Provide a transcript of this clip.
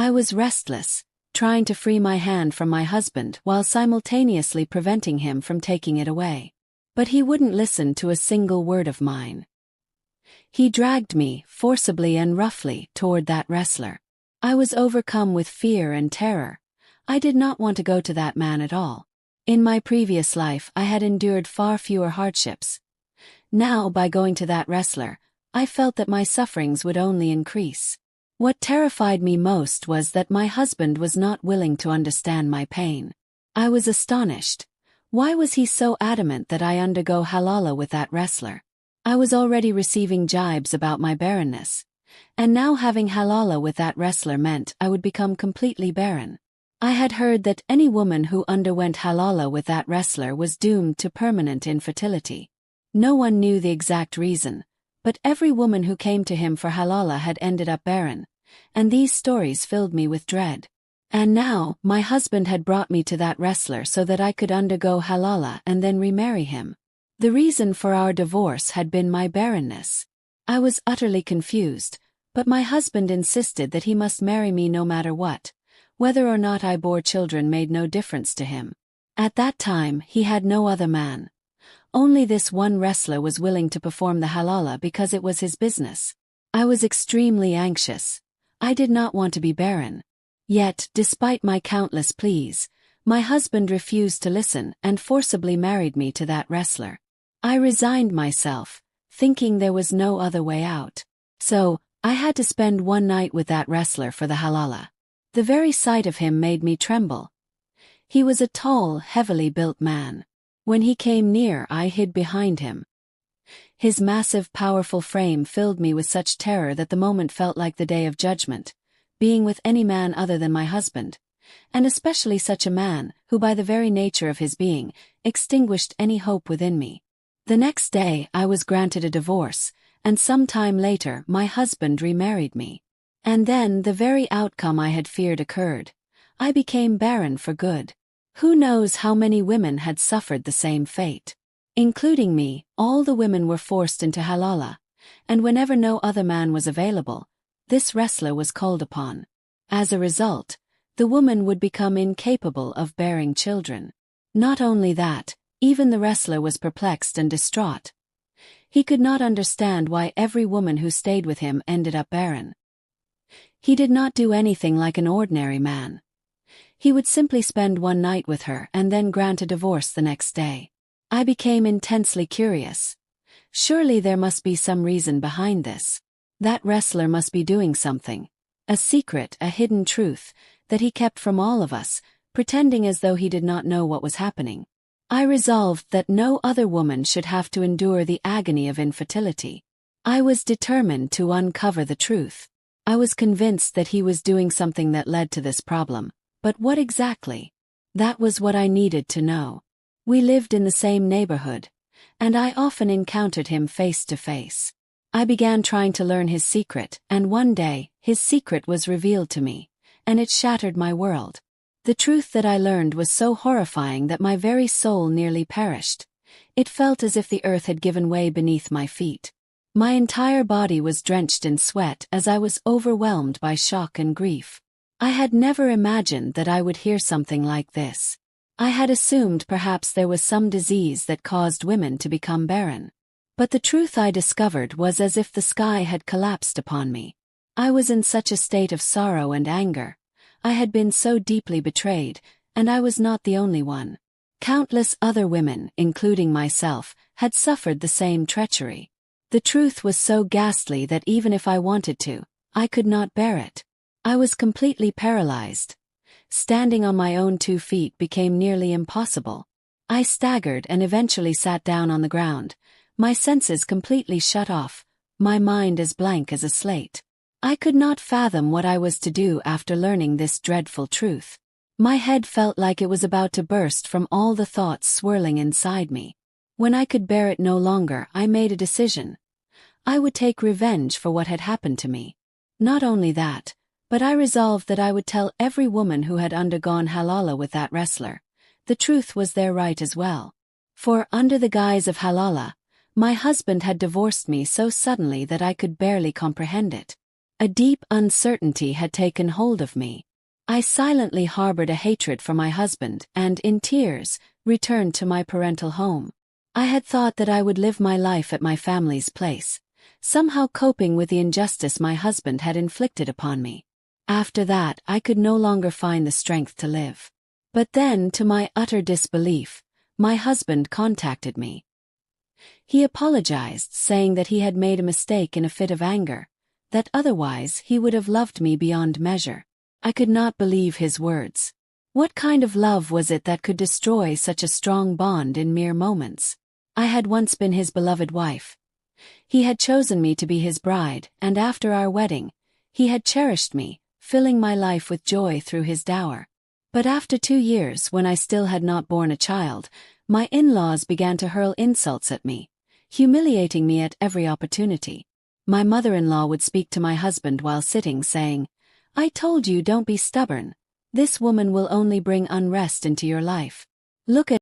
I was restless, trying to free my hand from my husband while simultaneously preventing him from taking it away. But he wouldn't listen to a single word of mine. He dragged me, forcibly and roughly, toward that wrestler. I was overcome with fear and terror. I did not want to go to that man at all. In my previous life I had endured far fewer hardships. Now, by going to that wrestler, I felt that my sufferings would only increase. What terrified me most was that my husband was not willing to understand my pain. I was astonished. Why was he so adamant that I undergo halala with that wrestler? I was already receiving jibes about my barrenness, and now having halala with that wrestler meant I would become completely barren. I had heard that any woman who underwent halala with that wrestler was doomed to permanent infertility. No one knew the exact reason, but every woman who came to him for halala had ended up barren, and these stories filled me with dread. And now, my husband had brought me to that wrestler so that I could undergo halala and then remarry him. The reason for our divorce had been my barrenness. I was utterly confused, but my husband insisted that he must marry me no matter what. Whether or not I bore children made no difference to him. At that time, he had no other man. Only this one wrestler was willing to perform the halala because it was his business. I was extremely anxious. I did not want to be barren. Yet, despite my countless pleas, my husband refused to listen and forcibly married me to that wrestler. I resigned myself, thinking there was no other way out. So, I had to spend one night with that wrestler for the halala. The very sight of him made me tremble. He was a tall, heavily built man. When he came near, I hid behind him. His massive, powerful frame filled me with such terror that the moment felt like the day of judgment, being with any man other than my husband, and especially such a man, who by the very nature of his being, extinguished any hope within me. The next day, I was granted a divorce, and some time later, my husband remarried me. And then, the very outcome I had feared occurred. I became barren for good. Who knows how many women had suffered the same fate? Including me, all the women were forced into halala, and whenever no other man was available, this wrestler was called upon. As a result, the woman would become incapable of bearing children. Not only that, even the wrestler was perplexed and distraught. He could not understand why every woman who stayed with him ended up barren. He did not do anything like an ordinary man. He would simply spend one night with her and then grant a divorce the next day. I became intensely curious. Surely there must be some reason behind this. That wrestler must be doing something. A secret, a hidden truth, that he kept from all of us, pretending as though he did not know what was happening. I resolved that no other woman should have to endure the agony of infertility. I was determined to uncover the truth. I was convinced that he was doing something that led to this problem. But what exactly? That was what I needed to know. We lived in the same neighborhood, and I often encountered him face to face. I began trying to learn his secret, and one day, his secret was revealed to me, and it shattered my world. The truth that I learned was so horrifying that my very soul nearly perished. It felt as if the earth had given way beneath my feet. My entire body was drenched in sweat as I was overwhelmed by shock and grief. I had never imagined that I would hear something like this. I had assumed perhaps there was some disease that caused women to become barren. But the truth I discovered was as if the sky had collapsed upon me. I was in such a state of sorrow and anger. I had been so deeply betrayed, and I was not the only one. Countless other women, including myself, had suffered the same treachery. The truth was so ghastly that even if I wanted to, I could not bear it. I was completely paralyzed. Standing on my own 2 feet became nearly impossible. I staggered and eventually sat down on the ground, my senses completely shut off, my mind as blank as a slate. I could not fathom what I was to do after learning this dreadful truth. My head felt like it was about to burst from all the thoughts swirling inside me. When I could bear it no longer, I made a decision. I would take revenge for what had happened to me. Not only that, but I resolved that I would tell every woman who had undergone halala with that wrestler. The truth was their right as well. For, under the guise of halala, my husband had divorced me so suddenly that I could barely comprehend it. A deep uncertainty had taken hold of me. I silently harbored a hatred for my husband and, in tears, returned to my parental home. I had thought that I would live my life at my family's place, somehow coping with the injustice my husband had inflicted upon me. After that, I could no longer find the strength to live. But then, to my utter disbelief, my husband contacted me. He apologized, saying that he had made a mistake in a fit of anger, that otherwise he would have loved me beyond measure. I could not believe his words. What kind of love was it that could destroy such a strong bond in mere moments? I had once been his beloved wife. He had chosen me to be his bride, and after our wedding, he had cherished me, filling my life with joy through his dower. But after 2 years, when I still had not borne a child, my in-laws began to hurl insults at me, humiliating me at every opportunity. My mother-in-law would speak to my husband while sitting, saying, "I told you, don't be stubborn. This woman will only bring unrest into your life. Look at